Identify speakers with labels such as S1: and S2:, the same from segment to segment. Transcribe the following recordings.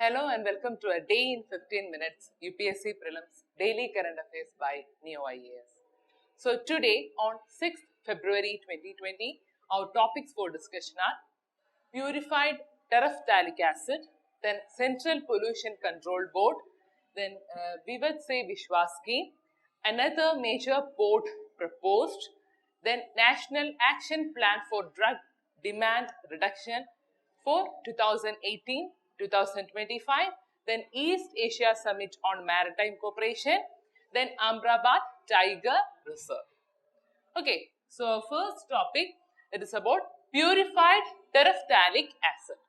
S1: Hello and welcome to a day in 15 minutes UPSC Prelims Daily Current Affairs by Ekam IAS. So today on 6th February 2020, our topics for discussion are purified terephthalic acid, then Central Pollution Control Board, then Vivad Se Vishwas scheme, another major port proposed, then National Action Plan for Drug Demand Reduction for 2018-2025, then East Asia Summit on Maritime Cooperation, then Amrabad Tiger Reserve. Okay, so first topic, it is about purified terephthalic acid.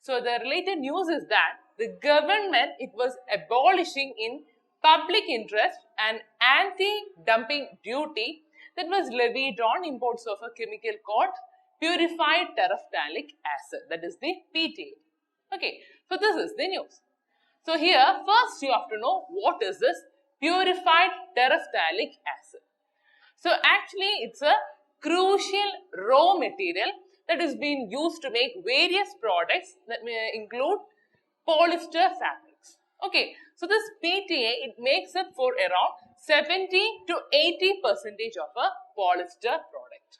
S1: So the related news is that the government, it was abolishing in public interest an anti-dumping duty that was levied on imports of a chemical called purified terephthalic acid, that is the PTA. Okay, so this is the news. So here, first you have to know what is this purified terephthalic acid. So actually, it's a crucial raw material that is being used to make various products that may include polyester fabrics. Okay, so this PTA, it makes up for around 70 to 80% of a polyester product.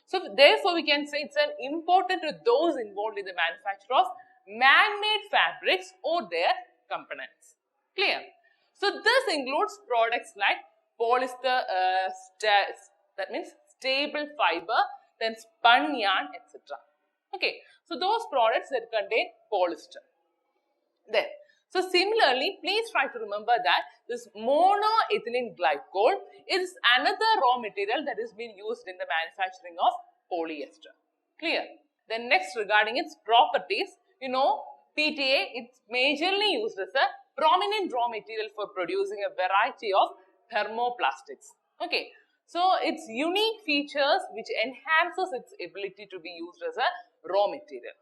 S1: So therefore, we can say it's an important to those involved in the manufacture of man-made fabrics or their components. Clear? So this includes products like polyester, that means stable fiber, then spun yarn, etc. Okay, so those products that contain polyester. Then, so similarly, please try to remember that this monoethylene glycol is another raw material that is being used in the manufacturing of polyester. Clear? Then next, regarding its properties, you know, PTA, it's majorly used as a prominent raw material for producing a variety of thermoplastics. Okay, so its unique features which enhances its ability to be used as a raw material.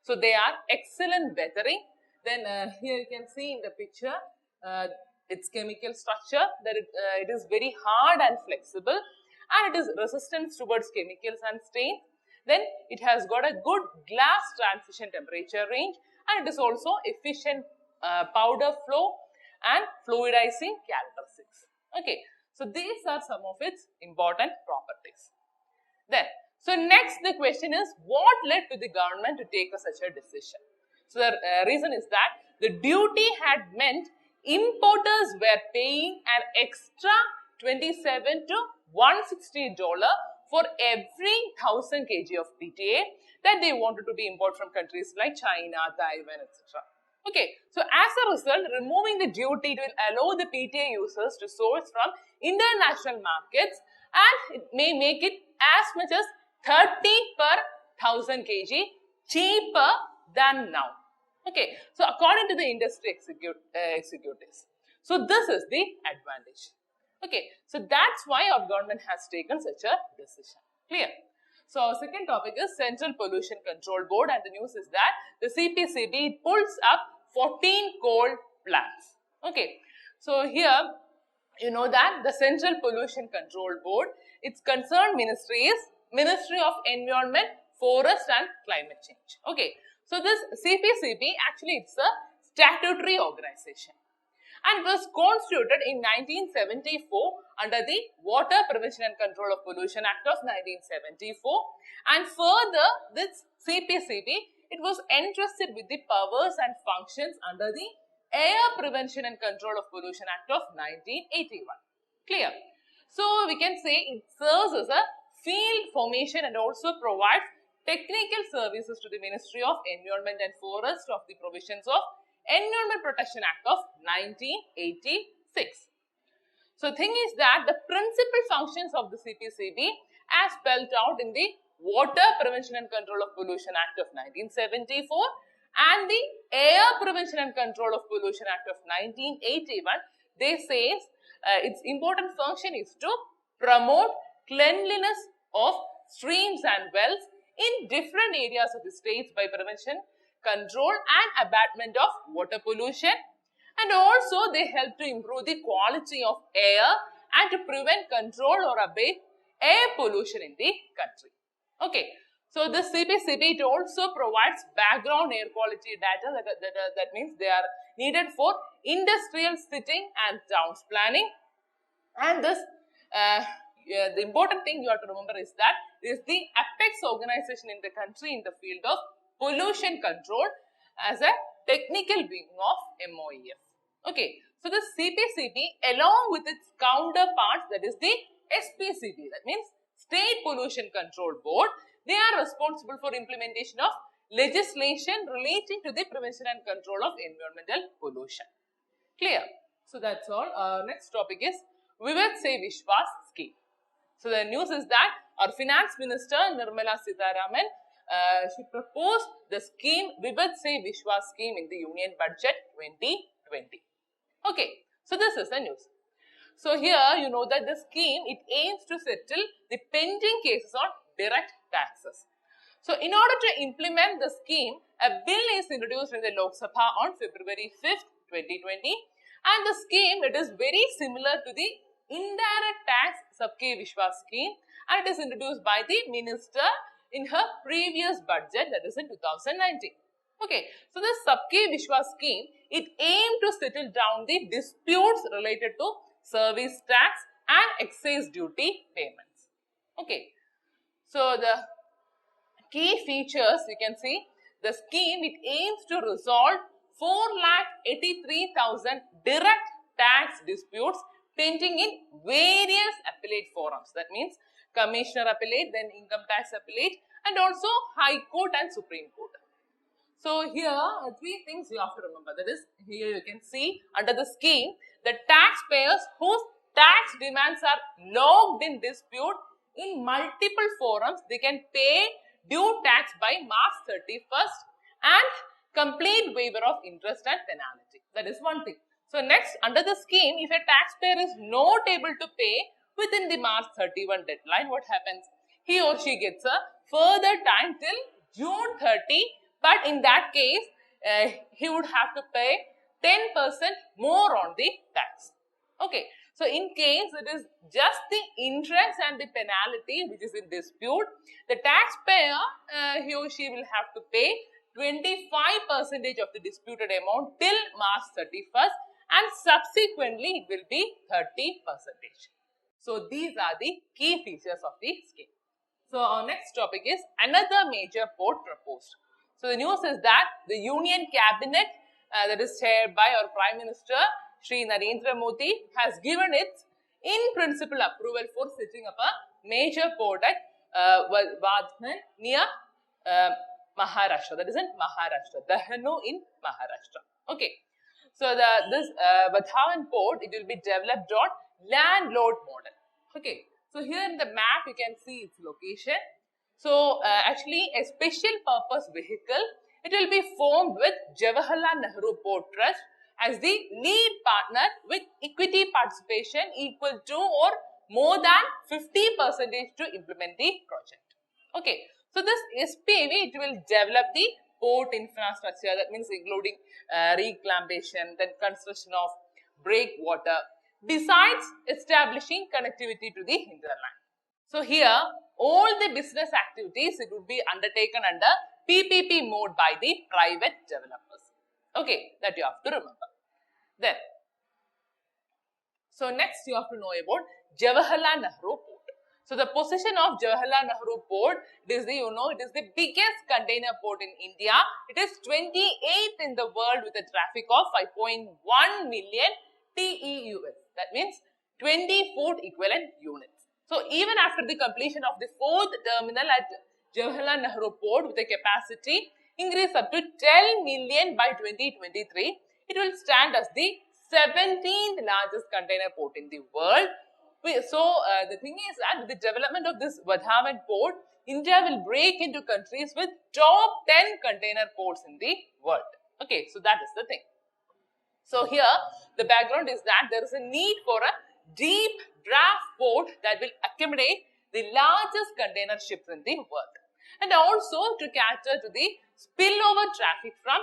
S1: So they are excellent weathering. Then here you can see in the picture its chemical structure, that it is very hard and flexible, and it is resistant towards chemicals and stains. Then it has got a good glass transition temperature range, and it is also efficient powder flow and fluidizing characteristics. Okay, so these are some of its important properties. Then, so next the question is, what led to the government to take such a decision? So the reason is that the duty had meant importers were paying an extra $27 to $160 for every 1000 kg of PTA that they wanted to be imported from countries like China, Taiwan, etc. Okay, so as a result, removing the duty will allow the PTA users to source from international markets, and it may make it as much as 30 per 1000 kg cheaper than now. Okay, so according to the industry executives, so this is the advantage. Okay, so that's why our government has taken such a decision. Clear? So our second topic is Central Pollution Control Board, and the news is that the CPCB pulls up 14 coal plants. Okay, so here you know that the Central Pollution Control Board, its concerned ministry is Ministry of Environment, Forest and Climate Change. Okay, so this CPCB actually it's a statutory organization, and was constituted in 1974 under the Water Prevention and Control of Pollution Act of 1974, and further this CPCB, it was entrusted with the powers and functions under the Air Prevention and Control of Pollution Act of 1981. Clear? So we can say it serves as a field formation and also provides technical services to the Ministry of Environment and Forest of the provisions of Environment Protection Act of 1986. So the thing is that the principal functions of the CPCB as spelled out in the Water Prevention and Control of Pollution Act of 1974 and the Air Prevention and Control of Pollution Act of 1981, they say its important function is to promote cleanliness of streams and wells in different areas of the states by prevention, control and abatement of water pollution, and also they help to improve the quality of air and to prevent, control or abate air pollution in the country. Okay, So this CPCB, it also provides background air quality data. That means they are needed for industrial sitting and towns planning. And this, the important thing you have to remember is that it is the apex organization in the country in the field of pollution control as a technical wing of MOEF. Okay, so the CPCB along with its counterparts, that is the SPCB, that means State Pollution Control Board, they are responsible for implementation of legislation relating to the prevention and control of environmental pollution. Clear? So that's all. Next topic is Vivad Se Vishwas scheme. So the news is that our Finance Minister Nirmala Sitharaman she proposed the scheme Vivad Se Vishwas scheme in the Union Budget 2020. Okay, so this is the news. So here you know that the scheme, it aims to settle the pending cases on direct taxes. So in order to implement the scheme, a bill is introduced in the Lok Sabha on February 5th, 2020, and the scheme, it is very similar to the indirect tax Sabke Vishwas scheme, and it is introduced by the minister in her previous budget, that is in 2019. Okay, so the Sabke Vishwas scheme, it aimed to settle down the disputes related to service tax and excise duty payments. Okay, so the key features you can see, the scheme, it aims to resolve 4,83,000 direct tax disputes pending in various appellate forums. That means Commissioner Appellate, then Income Tax Appellate, and also High Court and Supreme Court. So here are three things you have to remember. That is, here you can see under the scheme, the taxpayers whose tax demands are logged in dispute in multiple forums, they can pay due tax by March 31st and complete waiver of interest and penalty. That is one thing. So next, under the scheme, if a taxpayer is not able to pay within the March 31 deadline, what happens? He or she gets a further time till June 30, but in that case, he would have to pay 10% more on the tax. Okay, so in case it is just the interest and the penalty which is in dispute, the taxpayer, he or she will have to pay 25% of the disputed amount till March 31st, and subsequently it will be 30%. So these are the key features of the scheme. So our next topic is another major port proposed. So the news is that the Union Cabinet, that is chaired by our Prime Minister Shri Narendra Modi, has given its in principle approval for setting up a major port at Vadhavan near Maharashtra. That is in Maharashtra, Dahanu in Maharashtra. Okay, so this Vadhavan port, it will be developed on landlord model. Okay, so here in the map you can see its location. So actually a special purpose vehicle, it will be formed with Jawaharlal Nehru Port Trust as the lead partner with equity participation equal to or more than 50% to implement the project. Okay, so this SPV, it will develop the port infrastructure, that means including reclamation, then construction of breakwater, besides establishing connectivity to the hinterland. So here, all the business activities, it would be undertaken under PPP mode by the private developers. Okay, that you have to remember. Then, so next you have to know about Jawaharlal Nehru Port. So the position of Jawaharlal Nehru Port, it is the, it is the biggest container port in India. It is 28th in the world with a traffic of 5.1 million TEUs. That means 20 food equivalent units. So even after the completion of the 4th terminal at Jawaharlal Nehru Port with a capacity increase up to 10 million by 2023, it will stand as the 17th largest container port in the world. So the thing is that with the development of this Vadhavan port, India will break into countries with top 10 container ports in the world. Okay, so that is the thing. So here the background is that there is a need for a deep draft port that will accommodate the largest container ships in the world, and also to cater to the spillover traffic from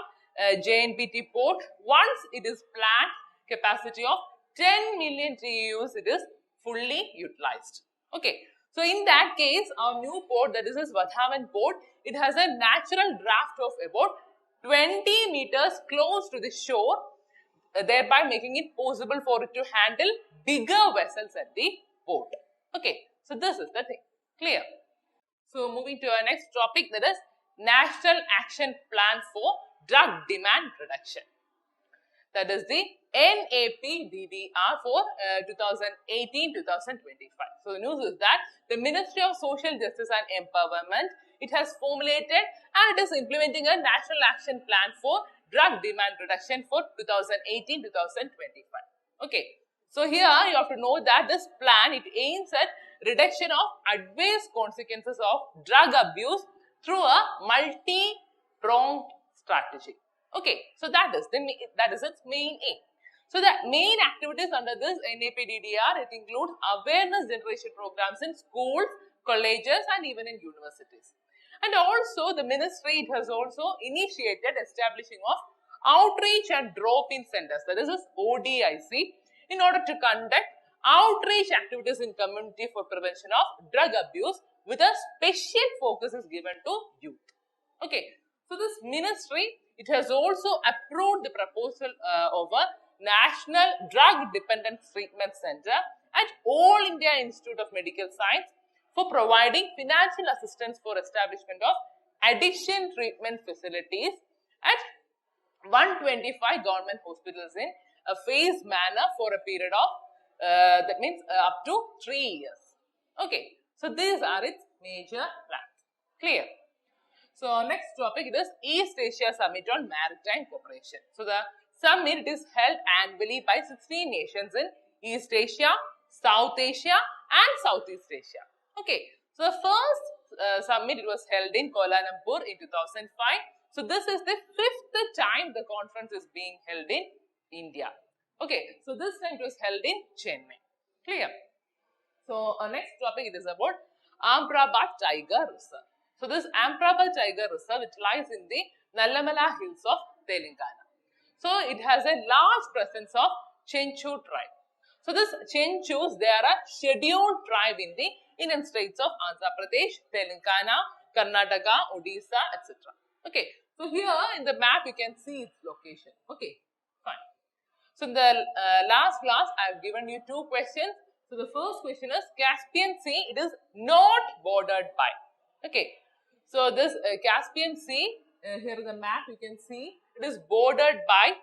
S1: JNPT port once it is planned capacity of 10 million TEUs, it is fully utilized. Okay, So in that case, our new port, that is this Vadhavan port, it has a natural draft of about 20 meters close to the shore, thereby making it possible for it to handle bigger vessels at the port. Okay, so this is the thing. Clear? So moving to our next topic, that is National Action Plan for Drug Demand Reduction. That is the NAPDDR for 2018-2025. So the news is that the Ministry of Social Justice and Empowerment, it has formulated and it is implementing a National Action Plan for Drug Demand Reduction for 2018-2025. Okay. So here you have to know that this plan, it aims at reduction of adverse consequences of drug abuse through a multi-pronged strategy. Okay, so that is its main aim. So the main activities under this NAPDDR, it includes awareness generation programs in schools, colleges and even in universities. And also the ministry, it has also initiated establishing of outreach and drop-in centers, that is ODIC, in order to conduct outreach activities in community for prevention of drug abuse with a special focus is given to youth. Okay, so this ministry, it has also approved the proposal of a National Drug Dependence Treatment Center at All India Institute of Medical Science for providing financial assistance for establishment of addiction treatment facilities at 125 government hospitals in a phased manner for a period of, that means up to 3 years. Okay, so these are its major plans. Clear? So our next topic is East Asia Summit on Maritime Cooperation. So the summit is held annually by 16 nations in East Asia, South Asia and Southeast Asia. Okay, so the first summit, it was held in Kuala Lumpur in 2005. So this is the 5th time the conference is being held in India. Okay, so this time it was held in Chennai. Clear? So our next topic, it is about Ambrabad Tiger Reserve. So this Ambrabad Tiger Reserve, it lies in the Nallamala Hills of Telangana. So it has a large presence of Chenchu tribe. So this Chenchus, they are a scheduled tribe in the Indian states of Andhra Pradesh, Telangana, Karnataka, Odisha, etc. Okay, so here in the map you can see its location. Okay, fine. So in the last class I have given you 2 questions. So the first question is Caspian Sea, it is not bordered by. Okay, so this Caspian Sea, here in the map you can see it is bordered by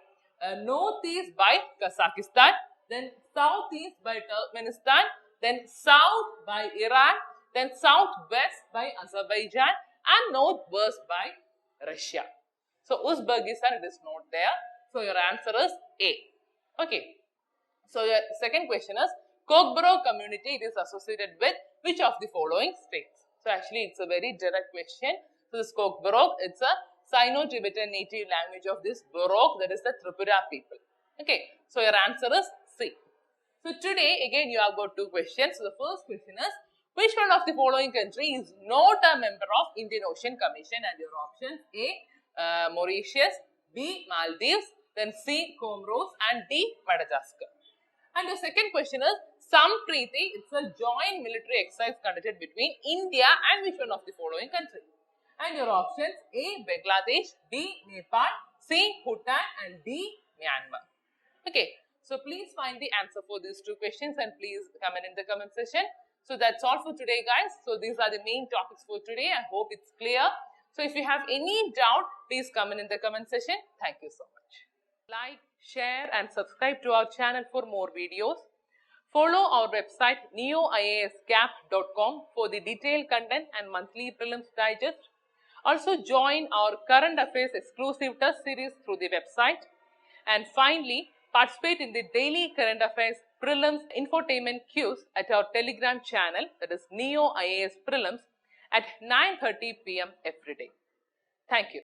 S1: northeast by Kazakhstan, then southeast by Turkmenistan, then south by Iran, then southwest by Azerbaijan and northwest by Russia. So Uzbekistan, it is not there. So your answer is A. Okay. So your second question is Kokborok community, it is associated with which of the following states? So actually it's a very direct question. So this Kokborok, it's a Sino-Tibetan native language of this Borok, that is the Tripura people. Okay, so your answer is C. So today again you have got 2 questions. So the first question is, which one of the following country is not a member of Indian Ocean Commission? And your options A, Mauritius, B, Maldives, then C, Comoros and D, Madagascar. And the second question is, Sampriti, it's a joint military exercise conducted between India and which one of the following country? And your options A, Bangladesh, B, Nepal, C, Bhutan and D, Myanmar. Okay, so please find the answer for these 2 questions and please comment in the comment section. So that's all for today guys. So these are the main topics for today. I hope it's clear. So if you have any doubt, please comment in the comment section. Thank you so much. Like, share and subscribe to our channel for more videos. Follow our website neoiascap.com for the detailed content and monthly prelims digest. Also join our current affairs exclusive test series through the website. And finally, participate in the daily current affairs prelims infotainment quiz at our Telegram channel, that is Neo IAS Prelims, at 9:30 p.m. every day. Thank you.